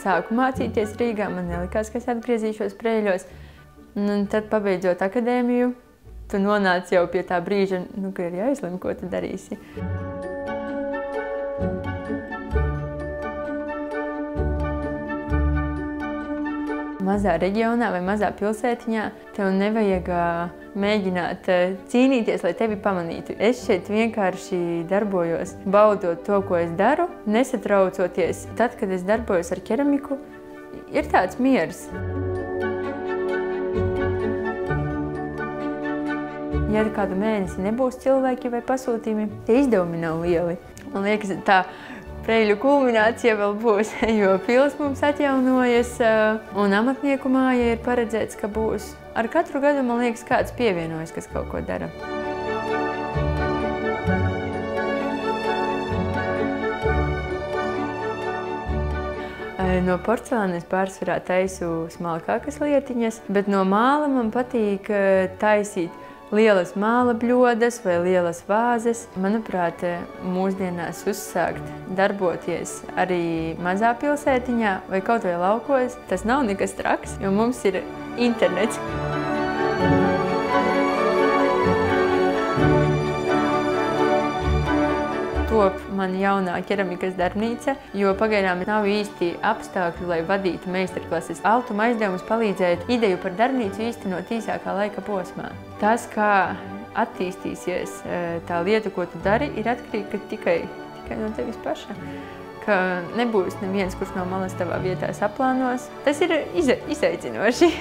sāku mācīties Rīgā, man nelikās, ka es atgriezīšos Preiļos. Un tad, pabeidzot akadēmiju, tu nonāc jau pie tā brīža, ka ir jāizlem, ko tu darīsi. Mazā reģionā vai mazā pilsētiņā tev nevajag mēģināt cīnīties, lai tevi pamanītu. Es šeit vienkārši darbojos, baudot to, ko es daru, nesatraucoties. Tad, kad es darbojos ar keramiku, ir tāds miers. Ja kādu mēnesi nebūs cilvēki vai pasūtījumi, tie izdevumi nav lieli. Man liekas, tā Preiļu kulminācija vēl būs, jo pils mums atjaunojas un amatnieku māja ir paredzēts, ka būs. Ar katru gadu, man liekas, kāds pievienojas, kas kaut ko dara. No porcelāna es pārsvarā taisu smalkākas lietiņas, bet no māla man patīk taisīt lielas māla bļodas vai lielas vāzes. Manuprāt, mūsdienās uzsākt darboties arī mazā pilsētiņā vai kaut vai laukos, tas nav nekas traks, jo mums ir internets. Top man jaunā keramikas darbnīca, jo pagaidām nav īsti apstākļu, lai vadītu meistarklases. Altuma aizdevums palīdzēja ideju par darbnīcu īstenot īsākā laika posmā. Tas, kā attīstīsies tā lieta, ko tu dari, ir atkarīga tikai no tevis paša. Ka nebūs neviens, kurš no malas tavā vietā saplānos. Tas ir izaicinoši.